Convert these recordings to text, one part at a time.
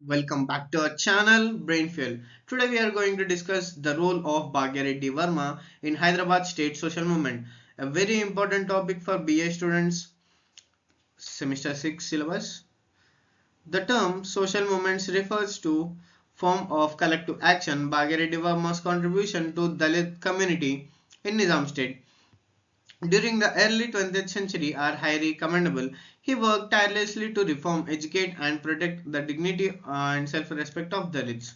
Welcome back to our channel Brain Fuel. Today we are going to discuss the role of Bhagya Reddy Varma in Hyderabad State social movement. A very important topic for BA students semester 6 syllabus. The term social movements refers to form of collective action. Bhagya Reddy Varma's contribution to Dalit community in Nizam state during the early 20th century are highly commendable. He worked tirelessly to reform, educate, and protect the dignity and self respect of Dalits.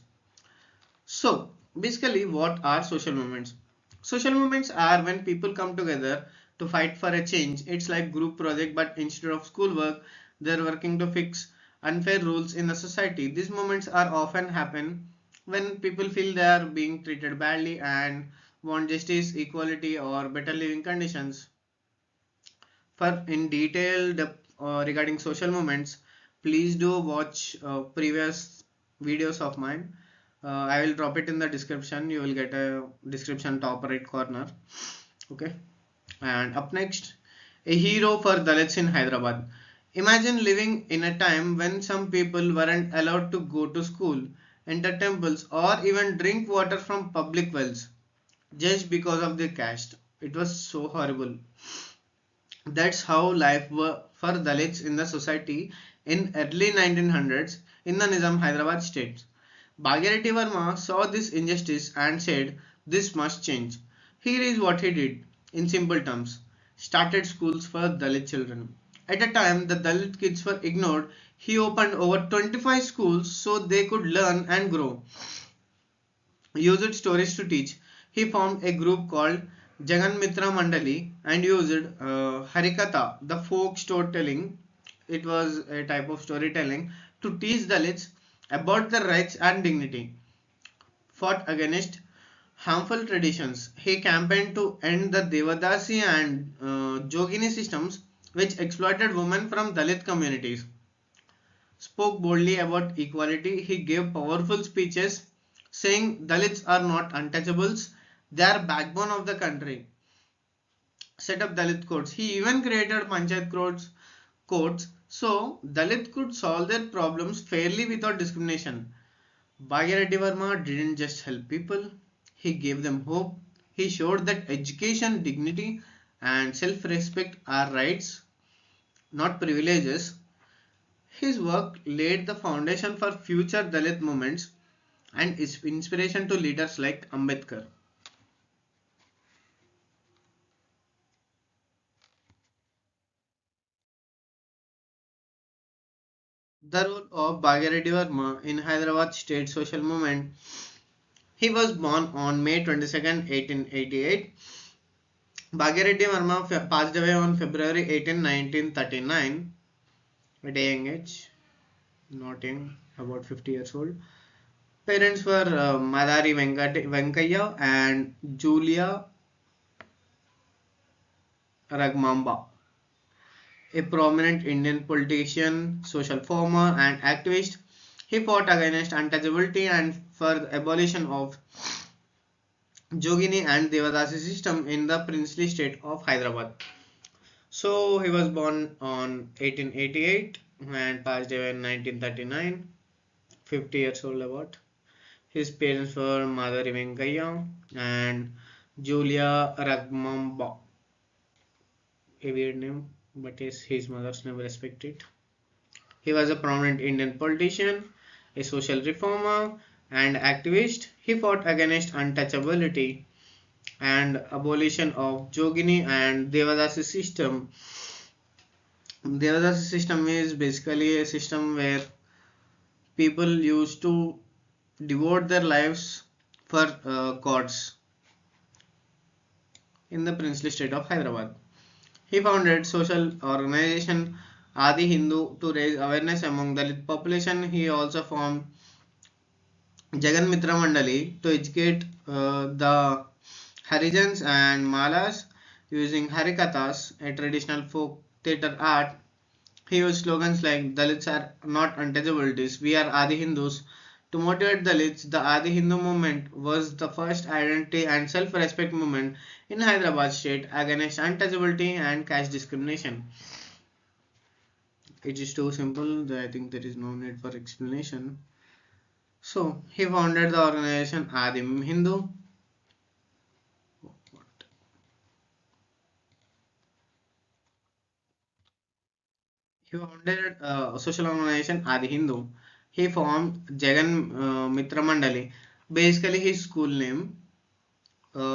So, basically, what are social movements? Social movements are when people come together to fight for a change. It's like group project, but instead of schoolwork, they're working to fix unfair rules in the society. These movements are often happen when people feel they are being treated badly and want justice, equality, or better living conditions. For in detail regarding social movements, please do watch previous videos of mine. I will drop it in the description. You will get a description top right corner. Okay. And up next, a hero for Dalits in Hyderabad. Imagine living in a time when some people weren't allowed to go to school, enter temples, or even drink water from public wells just because of their caste. It was so horrible. That's how life were for Dalits in the society in early 1900s in the Nizam Hyderabad state. Bhagya Reddy Varma saw this injustice and said this must change. Here is what he did in simple terms. Started schools for Dalit children. At a time the Dalit kids were ignored, he opened over 25 schools so they could learn and grow. Used stories to teach. He formed a group called Jagan Mitra Mandali and used Harikatha, the folk storytelling. It was a type of storytelling to teach Dalits about their rights and dignity. Fought against harmful traditions. He campaigned to end the Devadasi and Jogini systems which exploited women from Dalit communities. Spoke boldly about equality. He gave powerful speeches saying Dalits are not untouchables, they are backbone of the country. Set up Dalit courts. He even created Panchayat courts so Dalit could solve their problems fairly without discrimination. Bhagya Reddy Varma didn't just help people, he gave them hope. He showed that education, dignity, and self respect are rights, not privileges. His work laid the foundation for future Dalit movements and is inspiration to leaders like Ambedkar. The role of Bhagya Reddy Varma in Hyderabad state social movement. He was born on May 22nd, 1888. Bhagya Reddy Varma passed away on February 18, 1939 at a young age, not young, about 50 years old. Parents were Madari Venkaiah and Julia Ragmamba, a prominent Indian politician, social farmer, and activist. He fought against untouchability and for the abolition of Jogini and Devadasi system in the princely state of Hyderabad. So he was born on 1888 and passed away in 1939, 50 years old about. His parents were Madari Bagaiah and Julia Ragmamba, a weird name, but his mother's name respected. He was a prominent Indian politician, a social reformer, and activist. He fought against untouchability and abolition of Jogini and Devadasi system. Devadasi system is basically a system where people used to devote their lives for gods in the princely state of Hyderabad. He founded social organization Adi Hindu to raise awareness among Dalit population. He also formed Jagan Mitra Mandali to educate the Harijans and Malas using Harikathas, a traditional folk theatre art. He used slogans like Dalits are not untouchables, we are Adi Hindus. To motivate Dalits, the Adi Hindu movement was the first identity and self-respect movement in Hyderabad state against untouchability and caste discrimination. It is too simple, I think there is no need for explanation. So he founded the organization Adim Hindu. He founded a social organization Adi Hindu. He formed Jagan Mitra Mandali. Basically, his school name.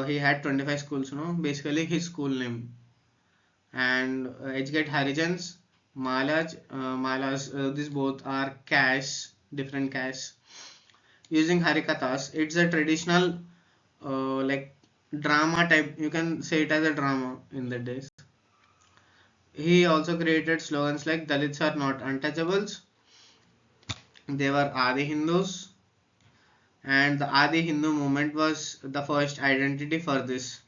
He had 25 schools, Basically, his school name. And educate Harijans, Malas. These both are caste, different castes. Using Harikathas, it's a traditional like drama type. You can say it as a drama in the days. He also created slogans like Dalits are not untouchables. They were Adi Hindus, and the Adi Hindu movement was the first identity for this.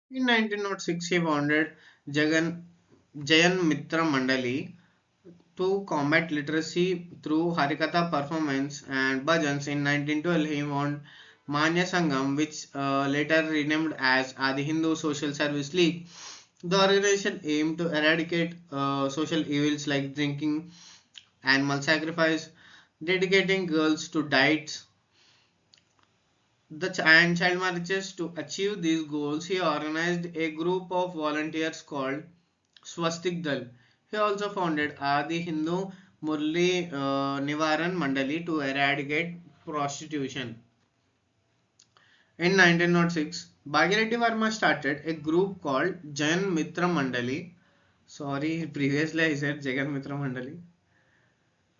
In 1906, he founded Jagan Mitra Mandali to combat literacy through Harikatha performance and bhajans. In 1912, he founded Manya Sangam, which later renamed as Adi Hindu Social Service League. The organization aimed to eradicate social evils like drinking, animal sacrifice, dedicating girls to diets, and child marriages. To achieve these goals, he organized a group of volunteers called Swastik Dal. He also founded Adi Hindu Murli Nivaran Mandali to eradicate prostitution. In 1906, Bhagya Reddy Varma started a group called Jagan Mitra Mandali. Sorry, previously I said Jagan Mitra Mandali.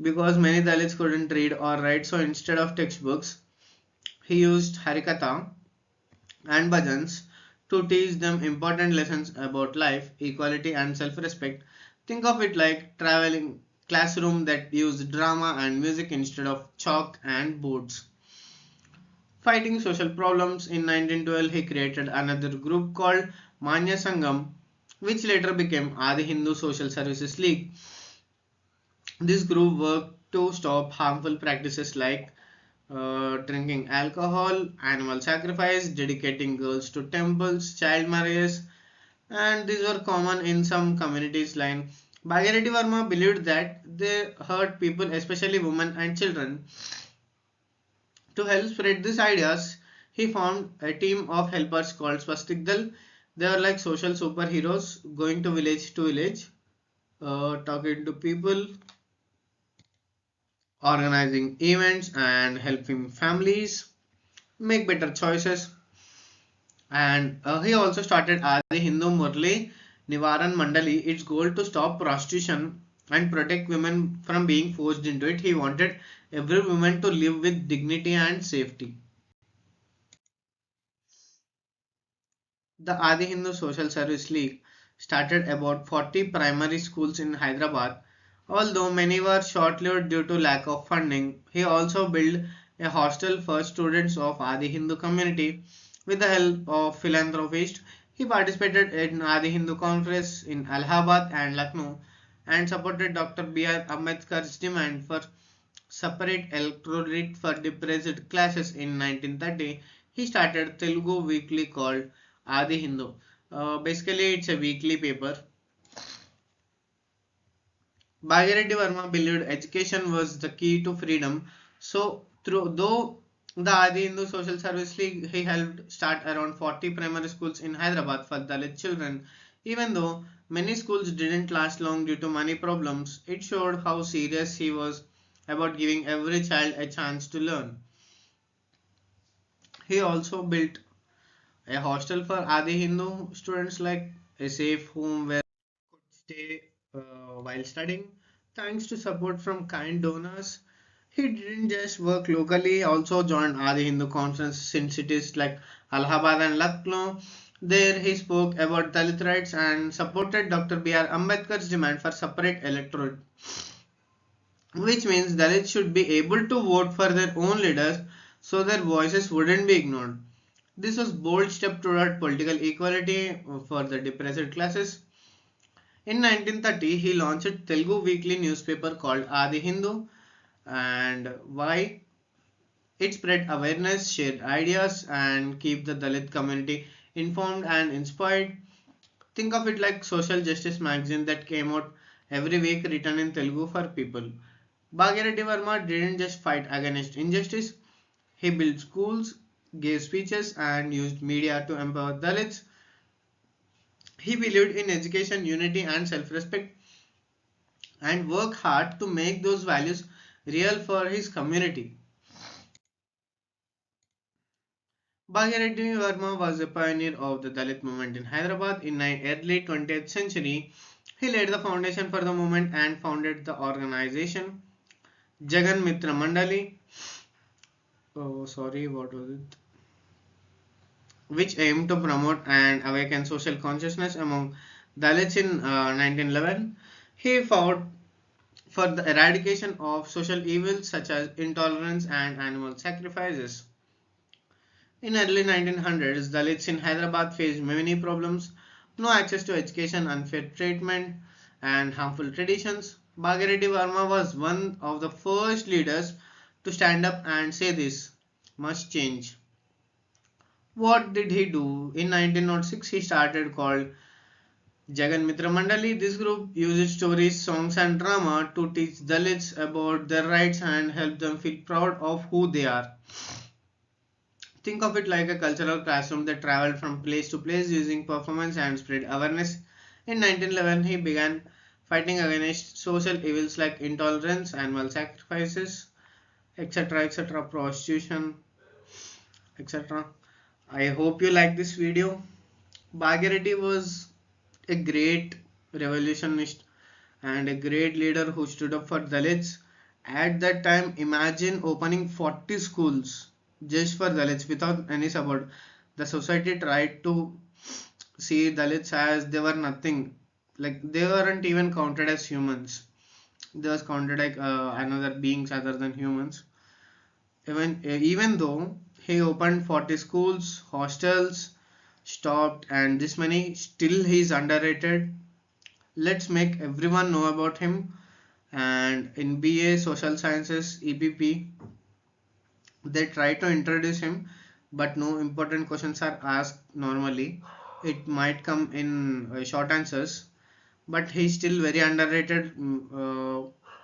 Because many Dalits couldn't read or write, so instead of textbooks, he used Harikatha and bhajans to teach them important lessons about life, equality, and self respect. Think of it like traveling classroom that used drama and music instead of chalk and boards. Fighting social problems, in 1912 he created another group called Manya Sangam, which later became Adi Hindu Social Services League. This group worked to stop harmful practices like drinking alcohol, animal sacrifice, dedicating girls to temples, child marriages, and these were common in some communities. Like Bhagya Reddy Varma believed that they hurt people, especially women and children. To help spread these ideas, he formed a team of helpers called Swastik Dal. They are like social superheroes going to village, talking to people, organizing events, and helping families make better choices. And he also started Adi Hindu Murli Nivaran Mandali. Its goal to stop prostitution and protect women from being forced into it. He wanted every woman to live with dignity and safety. The Adi Hindu Social Service League started about 40 primary schools in Hyderabad. Although many were short-lived due to lack of funding, he also built a hostel for students of Adi Hindu community. With the help of philanthropists, he participated in Adi Hindu conference in Allahabad and Lucknow and supported Dr. B.R. Ambedkar's demand for separate electorate for depressed classes. In 1930, he started Telugu weekly called Adi Hindu. Basically, it's a weekly paper. Bhagya Reddy Varma believed education was the key to freedom. So, though the Adi Hindu Social Service League, he helped start around 40 primary schools in Hyderabad for Dalit children. Even though many schools didn't last long due to money problems, it showed how serious he was about giving every child a chance to learn. He also built a hostel for Adi Hindu students, like a safe home where they could stay while studying. Thanks to support from kind donors, he didn't just work locally, he also joined Adi Hindu conferences in cities like Allahabad and Lucknow. There he spoke about Dalit rights and supported Dr. B.R. Ambedkar's demand for separate electorate, which means Dalits should be able to vote for their own leaders so their voices wouldn't be ignored. This was bold step toward political equality for the depressed classes. In 1930, he launched Telugu weekly newspaper called Adi Hindu. And why? It spread awareness, shared ideas, and keep the Dalit community informed and inspired. Think of it like social justice magazine that came out every week, written in Telugu for people. Bhagya Reddy Varma didn't just fight against injustice, he built schools, gave speeches, and used media to empower Dalits. He believed in education, unity, and self respect, and worked hard to make those values real for his community. Bhagya Reddy Varma was a pioneer of the Dalit movement in Hyderabad in the early 20th century. He laid the foundation for the movement and founded the organization Jagan Mitra Mandali. Oh, sorry, what was it? Which aimed to promote and awaken social consciousness among Dalits in 1911. He fought for the eradication of social evils such as intolerance and animal sacrifices. In early 1900s, Dalits in Hyderabad faced many problems: no access to education, unfair treatment, and harmful traditions. Bhagya Reddy Varma was one of the first leaders to stand up and say this must change. What did he do? In 1906, he started called Jagan Mitra Mandali. This group used stories, songs, and drama to teach Dalits about their rights and help them feel proud of who they are. Think of it like a cultural classroom that traveled from place to place using performance and spread awareness. In 1911, he began fighting against social evils like intolerance, animal sacrifices, etc., etc., prostitution, etc. I hope you like this video. Bhagirathi was a great revolutionist and a great leader who stood up for Dalits. At that time, imagine opening 40 schools just for Dalits without any support. The society tried to see Dalits as they were nothing. Like they weren't even counted as humans. They was counted like another beings other than humans. Even though he opened 40 schools, hostels, stopped, and this many, still he is underrated. Let's make everyone know about him. And in BA Social Sciences EPP, they try to introduce him, but no important questions are asked normally. It might come in short answers, but he's still very underrated.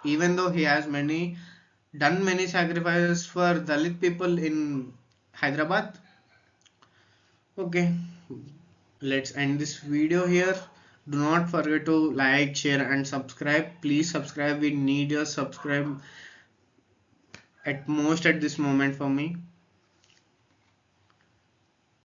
Even though he has done many sacrifices for Dalit people in Hyderabad. Okay, let's end this video here. Do not forget to like, share, and subscribe. Please subscribe. We need your subscribe at most at this moment for me.